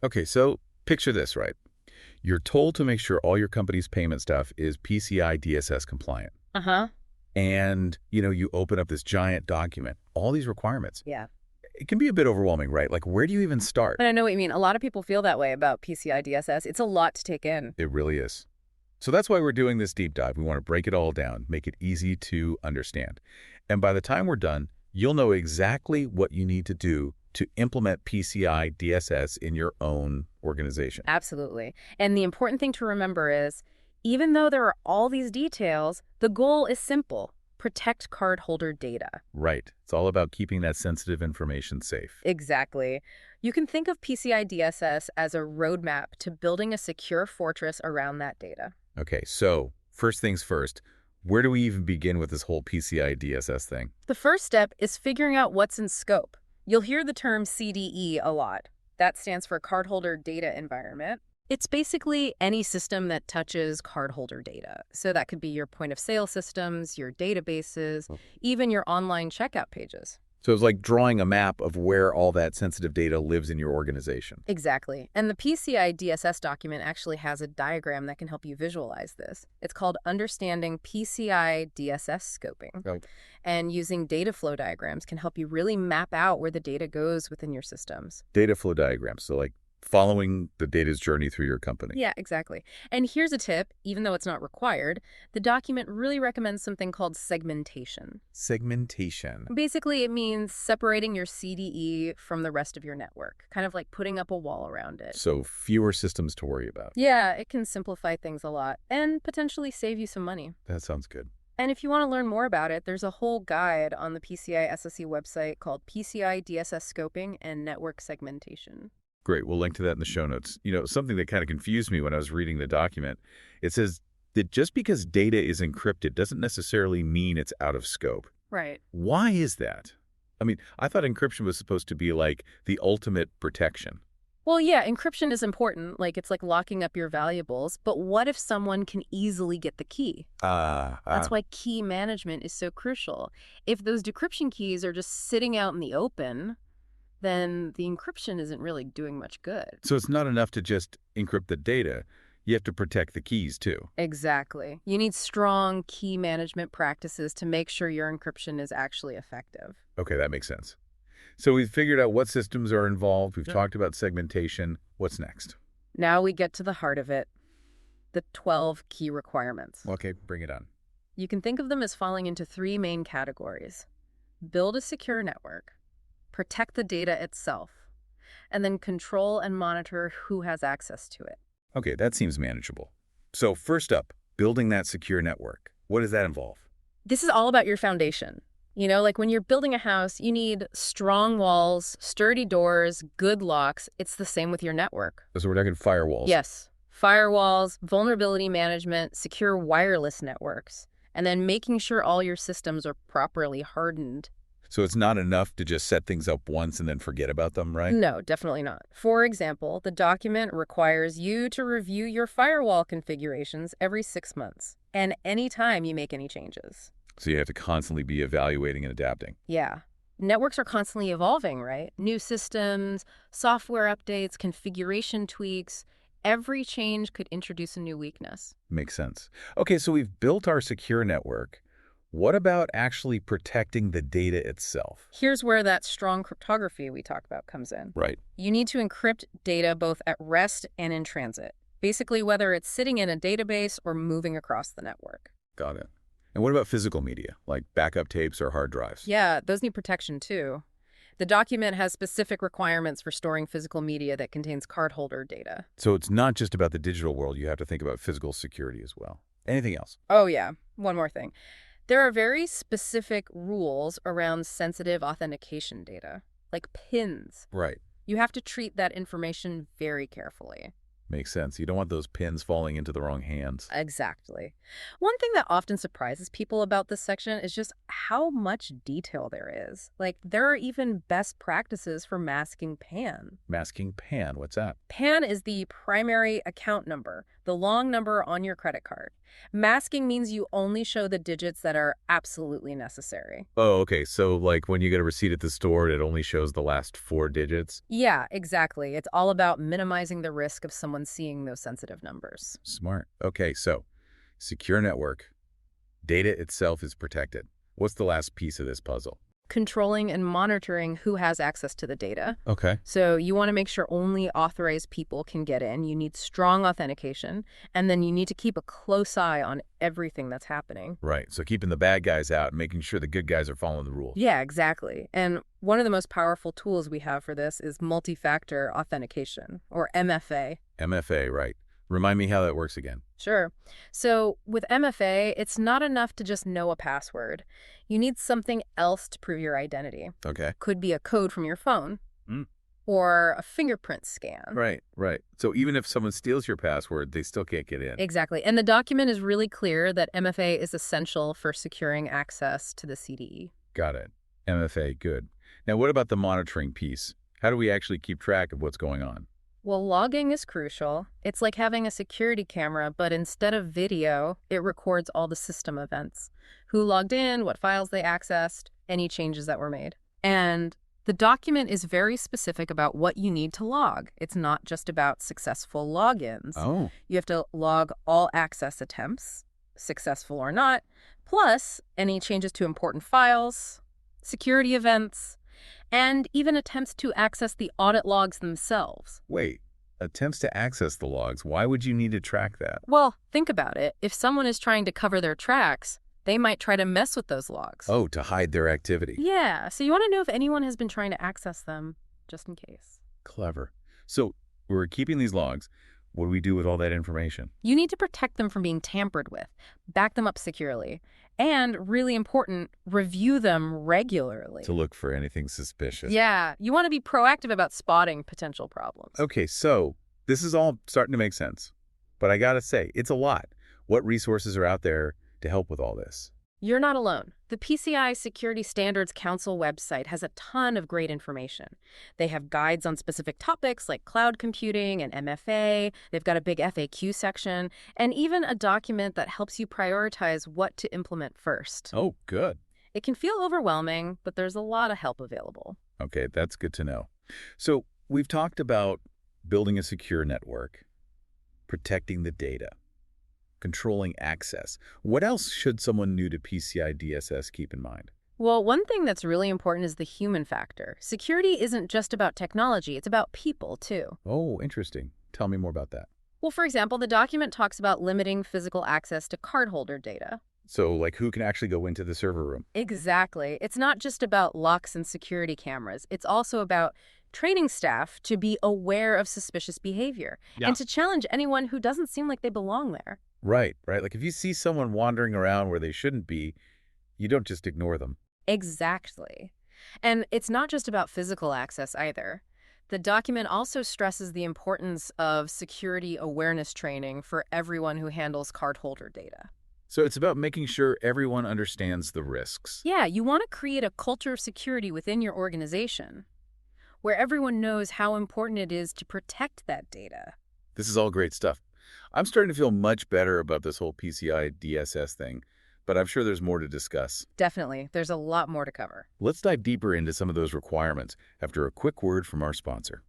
Okay, so picture this, right? You're told to make sure all your company's payment stuff is PCI DSS compliant. Uh-huh. And, you open up this giant document, all these requirements. Yeah. It can be a bit overwhelming, right? Like, where do you even start? And I know what you mean. A lot of people feel that way about PCI DSS. It's a lot to take in. It really is. So that's why we're doing this deep dive. We want to break it all down, make it easy to understand. And by the time we're done, you'll know exactly what you need to do to implement PCI DSS in your own organization. Absolutely. And the important thing to remember is, even though there are all these details, the goal is simple. Protect cardholder data. Right. It's all about keeping that sensitive information safe. Exactly. You can think of PCI DSS as a roadmap to building a secure fortress around that data. Okay, so first things first, where do we even begin with this whole PCI DSS thing? The first step is figuring out what's in scope. You'll hear the term CDE a lot. That stands for Cardholder Data Environment. It's basically any system that touches cardholder data. So that could be your point of sale systems, your databases, even your online checkout pages. So it's like drawing a map of where all that sensitive data lives in your organization. Exactly. And the PCI DSS document actually has a diagram that can help you visualize this. It's called Understanding PCI DSS Scoping. Right. And using data flow diagrams can help you really map out where the data goes within your systems. Data flow diagrams, so like following the data's journey through your company. Yeah, exactly. And here's a tip, even though it's not required, the document really recommends something called segmentation. Segmentation. Basically, it means separating your CDE from the rest of your network, kind of like putting up a wall around it. So fewer systems to worry about. Yeah, it can simplify things a lot and potentially save you some money. That sounds good. And if you want to learn more about it, there's a whole guide on the PCI SSE website called PCI DSS Scoping and Network Segmentation. Great. We'll link to that in the show notes. Something that kind of confused me when I was reading the document, it says that just because data is encrypted doesn't necessarily mean it's out of scope. Right. Why is that? I mean, I thought encryption was supposed to be like the ultimate protection. Well, yeah, encryption is important, like it's like locking up your valuables, but what if someone can easily get the key? That's why key management is so crucial. If those decryption keys are just sitting out in the open, then the encryption isn't really doing much good. So it's not enough to just encrypt the data. You have to protect the keys, too. Exactly. You need strong key management practices to make sure your encryption is actually effective. Okay, that makes sense. So we've figured out what systems are involved. We've talked about segmentation. What's next? Now we get to the heart of it, the 12 key requirements. Okay, bring it on. You can think of them as falling into three main categories. Build a secure network, protect the data itself, and then control and monitor who has access to it. Okay, that seems manageable. So first up, building that secure network. What does that involve? This is all about your foundation. Like when you're building a house, you need strong walls, sturdy doors, good locks. It's the same with your network. So we're talking firewalls. Yes. Firewalls, vulnerability management, secure wireless networks, and then making sure all your systems are properly hardened. So it's not enough to just set things up once and then forget about them, right? No, definitely not. For example, the document requires you to review your firewall configurations every 6 months and anytime you make any changes. So you have to constantly be evaluating and adapting. Yeah. Networks are constantly evolving, right? New systems, software updates, configuration tweaks. Every change could introduce a new weakness. Makes sense. Okay, so we've built our secure network. What about actually protecting the data itself? Here's where that strong cryptography we talked about comes in. Right. You need to encrypt data both at rest and in transit. Basically, whether it's sitting in a database or moving across the network. Got it. And what about physical media, like backup tapes or hard drives? Yeah, those need protection too. The document has specific requirements for storing physical media that contains cardholder data. So it's not just about the digital world. You have to think about physical security as well. Anything else? Oh, yeah. One more thing. There are very specific rules around sensitive authentication data, like PINs. Right. You have to treat that information very carefully. Makes sense. You don't want those pins falling into the wrong hands. Exactly. One thing that often surprises people about this section is just how much detail there is. Like, there are even best practices for masking PAN. Masking PAN, what's that? PAN is the primary account number. the long number on your credit card. Masking means you only show the digits that are absolutely necessary. Oh, okay. So, like, when you get a receipt at the store, it only shows the last 4 digits? Yeah, exactly. It's all about minimizing the risk of someone seeing those sensitive numbers. Smart. Okay, so secure network. Data itself is protected. What's the last piece of this puzzle? Controlling and monitoring who has access to the data. Okay. So you want to make sure only authorized people can get in. You need strong authentication, and then you need to keep a close eye on everything that's happening. Right. So keeping the bad guys out and making sure the good guys are following the rules. Yeah, exactly. And one of the most powerful tools we have for this is multi-factor authentication, or MFA. MFA, right. Remind me how that works again. Sure. So with MFA, it's not enough to just know a password. You need something else to prove your identity. Okay. Could be a code from your phone Mm. or a fingerprint scan. Right, right. So even if someone steals your password, they still can't get in. Exactly. And the document is really clear that MFA is essential for securing access to the CDE. Got it. MFA, good. Now, what about the monitoring piece? How do we actually keep track of what's going on? Well, logging is crucial. It's like having a security camera, but instead of video, it records all the system events. Who logged in, what files they accessed, any changes that were made. And the document is very specific about what you need to log. It's not just about successful logins. Oh. You have to log all access attempts, successful or not, plus any changes to important files, security events, and even attempts to access the audit logs themselves. Wait, attempts to access the logs. Why would you need to track that? Well, think about it. If someone is trying to cover their tracks, they might try to mess with those logs. Oh, to hide their activity. Yeah, so you want to know if anyone has been trying to access them, just in case. Clever. So we're keeping these logs. What do we do with all that information? You need to protect them from being tampered with, back them up securely, and, really important, review them regularly. To look for anything suspicious. Yeah, you want to be proactive about spotting potential problems. Okay, so this is all starting to make sense. But I gotta say, it's a lot. What resources are out there to help with all this? You're not alone. The PCI Security Standards Council website has a ton of great information. They have guides on specific topics like cloud computing and MFA. They've got a big FAQ section, and even a document that helps you prioritize what to implement first. Oh, good. It can feel overwhelming, but there's a lot of help available. Okay, that's good to know. So we've talked about building a secure network, protecting the data, controlling access. What else should someone new to PCI DSS keep in mind? Well, one thing that's really important is the human factor. Security isn't just about technology, it's about people, too. Oh, interesting. Tell me more about that. Well, for example, the document talks about limiting physical access to cardholder data. So, like, who can actually go into the server room? Exactly. It's not just about locks and security cameras. It's also about training staff to be aware of suspicious behavior and to challenge anyone who doesn't seem like they belong there. Right, right. Like, if you see someone wandering around where they shouldn't be, you don't just ignore them. Exactly. And it's not just about physical access either. The document also stresses the importance of security awareness training for everyone who handles cardholder data. So it's about making sure everyone understands the risks. Yeah, you want to create a culture of security within your organization where everyone knows how important it is to protect that data. This is all great stuff. I'm starting to feel much better about this whole PCI DSS thing, but I'm sure there's more to discuss. Definitely. There's a lot more to cover. Let's dive deeper into some of those requirements after a quick word from our sponsor.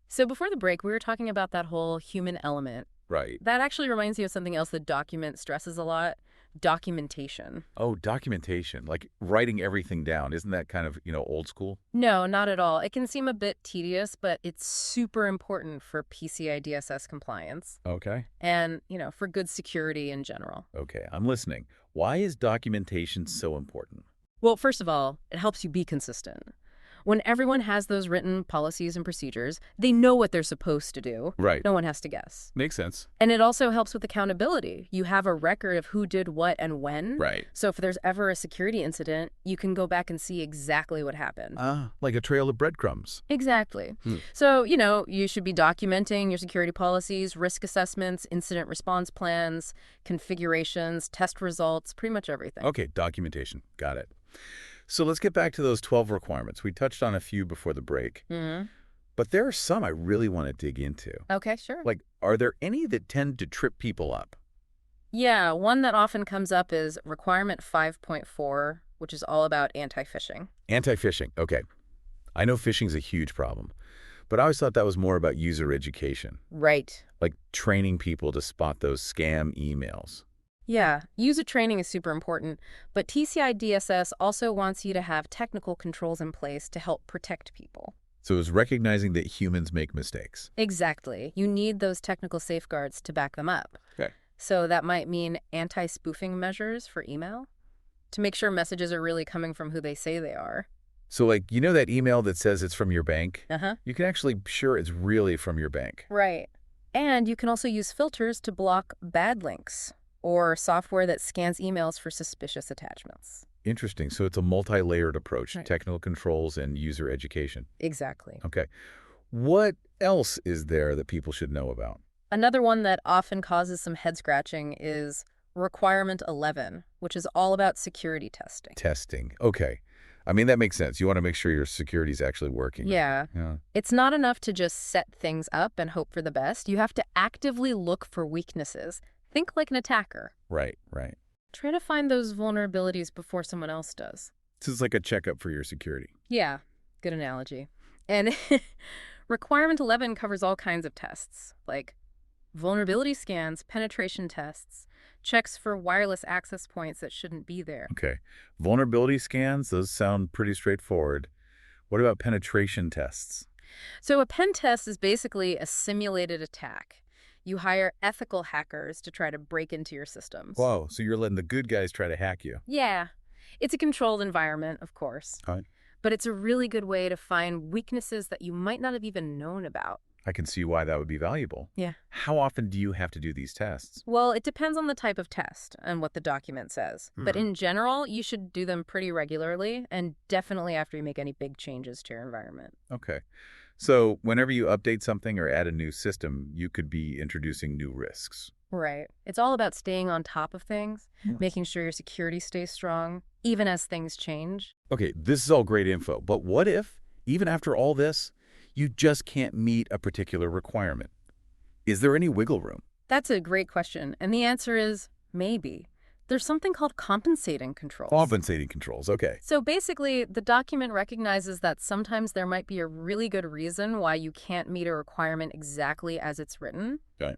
So before the break, we were talking about that whole human element. Right. That actually reminds me of something else the document stresses a lot: documentation. Oh, documentation, like writing everything down. Isn't that kind of, old school? No, not at all. It can seem a bit tedious, but it's super important for PCI DSS compliance Okay. and, for good security in general. Okay, I'm listening. Why is documentation so important? Well, first of all, it helps you be consistent. When everyone has those written policies and procedures, they know what they're supposed to do. Right. No one has to guess. Makes sense. And it also helps with accountability. You have a record of who did what and when. Right. So if there's ever a security incident, you can go back and see exactly what happened. Like a trail of breadcrumbs. Exactly. So, you should be documenting your security policies, risk assessments, incident response plans, configurations, test results, pretty much everything. Okay, documentation. Got it. So let's get back to those 12 requirements. We touched on a few before the break. But there are some I really want to dig into. Okay, sure. Like, are there any that tend to trip people up? Yeah, one that often comes up is requirement 5.4, which is all about anti-phishing. Anti-phishing. Okay. I know phishing's a huge problem, but I always thought that was more about user education, Right. like training people to spot those scam emails. Yeah, user training is super important, but PCI DSS also wants you to have technical controls in place to help protect people. So it's recognizing that humans make mistakes. Exactly. You need those technical safeguards to back them up. Okay. So that might mean anti-spoofing measures for email to make sure messages are really coming from who they say they are. So like, you know that email that says it's from your bank? Uh-huh. You can actually be sure it's really from your bank. Right. And you can also use filters to block bad links or software that scans emails for suspicious attachments. Interesting. So it's a multi-layered approach, Right. technical controls and user education. Exactly. Okay. What else is there that people should know about? Another one that often causes some head scratching is requirement 11, which is all about security testing. Testing. Okay. I mean, that makes sense. You want to make sure your security is actually working. Yeah. Yeah. It's not enough to just set things up and hope for the best. You have to actively look for weaknesses. Think like an attacker. Right, right. Try to find those vulnerabilities before someone else does. This is like a checkup for your security. Yeah, good analogy. And requirement 11 covers all kinds of tests, like vulnerability scans, penetration tests, checks for wireless access points that shouldn't be there. Okay. Vulnerability scans, those sound pretty straightforward. What about penetration tests? So a pen test is basically a simulated attack. You hire ethical hackers to try to break into your systems. Whoa, so you're letting the good guys try to hack you. Yeah, it's a controlled environment, of course. All right. But it's a really good way to find weaknesses that you might not have even known about. I can see why that would be valuable. Yeah. How often do you have to do these tests? Well, it depends on the type of test and what the document says. But Hmm. in general, you should do them pretty regularly and definitely after you make any big changes to your environment. Okay. So whenever you update something or add a new system, you could be introducing new risks. Right. It's all about staying on top of things, making sure your security stays strong, even as things change. Okay, this is all great info, but what if, even after all this, you just can't meet a particular requirement? Is there any wiggle room? That's a great question. And the answer is maybe. There's something called compensating controls. Compensating controls, okay. So basically, the document recognizes that sometimes there might be a really good reason why you can't meet a requirement exactly as it's written. Okay.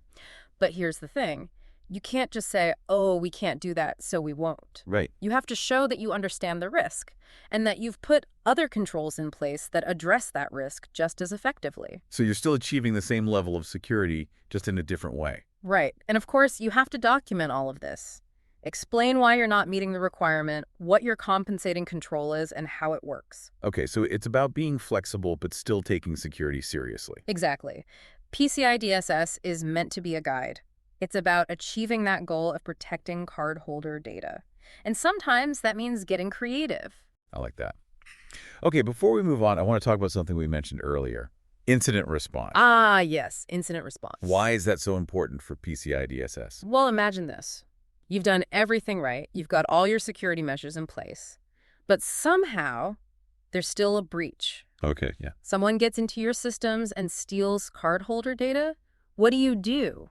But here's the thing. You can't just say, oh, we can't do that, so we won't. Right. You have to show that you understand the risk and that you've put other controls in place that address that risk just as effectively. So you're still achieving the same level of security, just in a different way. Right. And of course, you have to document all of this. Explain why you're not meeting the requirement, what your compensating control is, and how it works. Okay, so it's about being flexible but still taking security seriously. Exactly. PCI DSS is meant to be a guide. It's about achieving that goal of protecting cardholder data. And sometimes that means getting creative. I like that. Okay, before we move on, I want to talk about something we mentioned earlier. Incident response. Ah, yes, incident response. Why is that so important for PCI DSS? Well, imagine this. You've done everything right. You've got all your security measures in place. But somehow, there's still a breach. Okay, yeah. Someone gets into your systems and steals cardholder data. What do?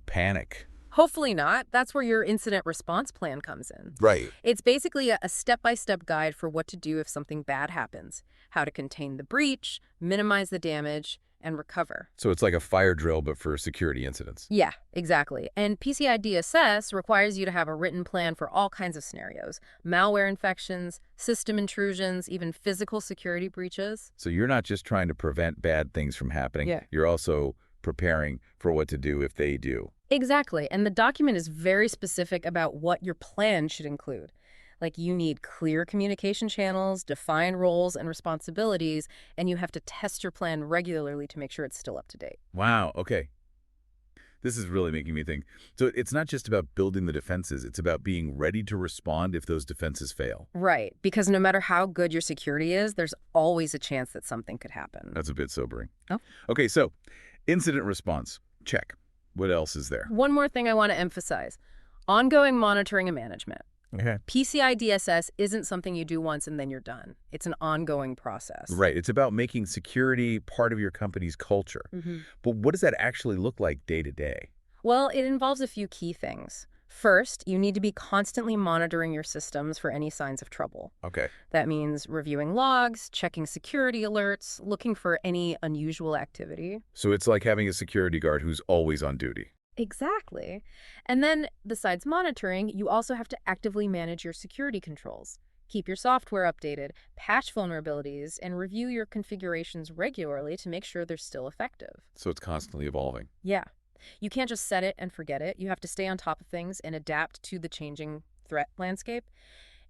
Panic. Hopefully not. That's where your incident response plan comes in. Right. It's basically a step-by-step guide for what to do if something bad happens, how to contain the breach, minimize the damage, and recover. So it's like a fire drill, but for security incidents. Yeah, exactly. And PCI DSS requires you to have a written plan for all kinds of scenarios: malware infections, system intrusions, even physical security breaches. So you're not just trying to prevent bad things from happening. Yeah. You're also preparing for what to do if they do. Exactly. And the document is very specific about what your plan should include. Like, you need clear communication channels, defined roles and responsibilities, and you have to test your plan regularly to make sure it's still up to date. Wow, okay. This is really making me think. So it's not just about building the defenses, it's about being ready to respond if those defenses fail. Right. Because no matter how good your security is, there's always a chance that something could happen. That's a bit sobering. Oh. Okay, so incident response, check. What else is there? One more thing I want to emphasize: ongoing monitoring and management. Okay. PCI DSS isn't something you do once and then you're done. It's an ongoing process. Right. It's about making security part of your company's culture. Mhm. But what does that actually look like day to day? Well, it involves a few key things. First, you need to be constantly monitoring your systems for any signs of trouble. Okay. That means reviewing logs, checking security alerts, looking for any unusual activity. So it's like having a security guard who's always on duty. Exactly. And then, besides monitoring, you also have to actively manage your security controls. Keep your software updated, patch vulnerabilities, and review your configurations regularly to make sure they're still effective. So it's constantly evolving. Yeah. You can't just set it and forget it. You have to stay on top of things and adapt to the changing threat landscape.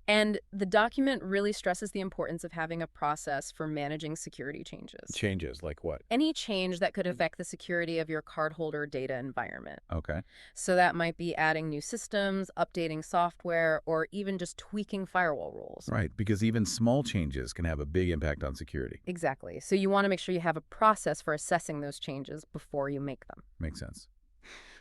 And the document really stresses the importance of having a process for managing security changes. Changes like what? Any change that could affect the security of your cardholder data environment. Okay. So that might be adding new systems, updating software, or even just tweaking firewall rules. Right, because even small changes can have a big impact on security. Exactly. So you want to make sure you have a process for assessing those changes before you make them. Makes sense.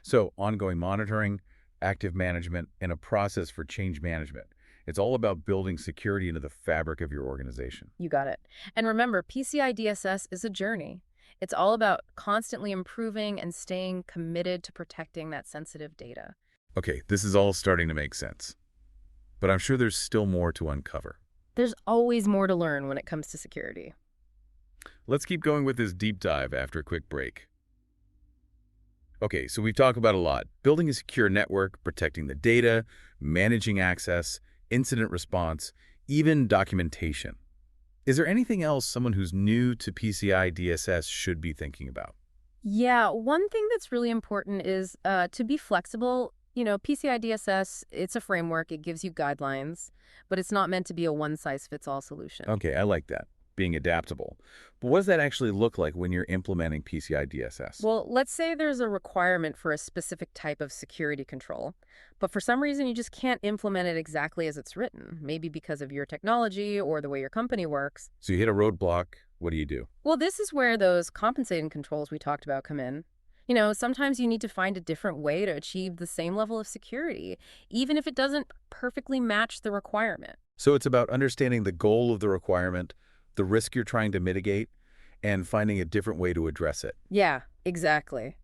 So ongoing monitoring, active management, and a process for change management. It's all about building security into the fabric of your organization. You got it. And remember, PCI DSS is a journey. It's all about constantly improving and staying committed to protecting that sensitive data. Okay, this is all starting to make sense. But I'm sure there's still more to uncover. There's always more to learn when it comes to security. Let's keep going with this deep dive after a quick break. Okay, so we've talked about a lot. Building a secure network, protecting the data, managing access, incident response, even documentation. Is there anything else someone who's new to PCI DSS should be thinking about? Yeah, one thing that's really important is to be flexible. PCI DSS, it's a framework. It gives you guidelines, but it's not meant to be a one-size-fits-all solution. Okay, I like that, being adaptable. But what does that actually look like when you're implementing PCI DSS? Well, let's say there's a requirement for a specific type of security control, but for some reason you just can't implement it exactly as it's written, maybe because of your technology or the way your company works. So you hit a roadblock, what do you do? Well, this is where those compensating controls we talked about come in. Sometimes you need to find a different way to achieve the same level of security, even if it doesn't perfectly match the requirement. So it's about understanding the goal of the requirement, the risk you're trying to mitigate, and finding a different way to address it. Yeah, exactly.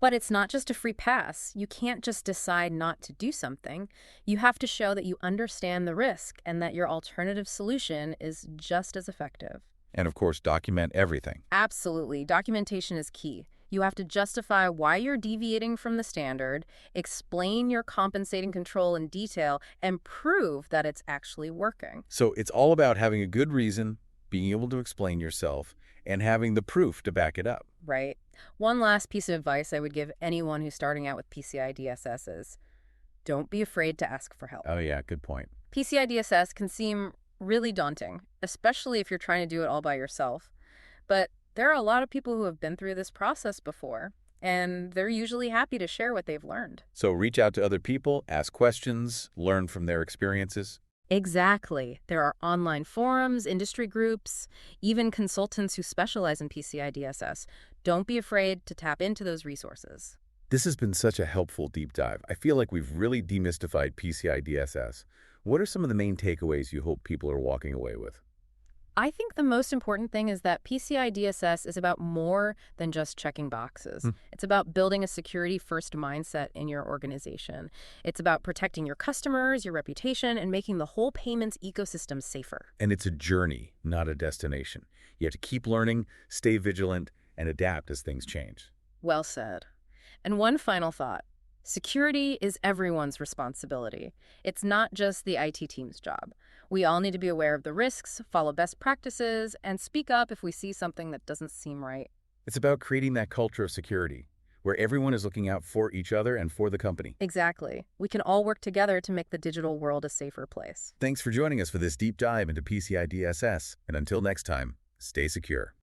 But it's not just a free pass. You can't just decide not to do something. You have to show that you understand the risk and that your alternative solution is just as effective. And of course, document everything. Absolutely. Documentation is key. You have to justify why you're deviating from the standard, explain your compensating control in detail, and prove that it's actually working. So it's all about having a good reason, being able to explain yourself, and having the proof to back it up. Right. One last piece of advice I would give anyone who's starting out with PCI DSS is don't be afraid to ask for help. Oh yeah, good point. PCI DSS can seem really daunting, especially if you're trying to do it all by yourself. But there are a lot of people who have been through this process before, and they're usually happy to share what they've learned. So reach out to other people, ask questions, learn from their experiences. Exactly. There are online forums, industry groups, even consultants who specialize in PCI DSS. Don't be afraid to tap into those resources. This has been such a helpful deep dive. I feel like we've really demystified PCI DSS. What are some of the main takeaways you hope people are walking away with? I think the most important thing is that PCI DSS is about more than just checking boxes. It's about building a security-first mindset in your organization. It's about protecting your customers, your reputation, and making the whole payments ecosystem safer. And it's a journey, not a destination. You have to keep learning, stay vigilant, and adapt as things change. Well said. And one final thought. Security is everyone's responsibility. It's not just the IT team's job. We all need to be aware of the risks, follow best practices, and speak up if we see something that doesn't seem right. It's about creating that culture of security, where everyone is looking out for each other and for the company. Exactly. We can all work together to make the digital world a safer place. Thanks for joining us for this deep dive into PCI DSS. And until next time, stay secure.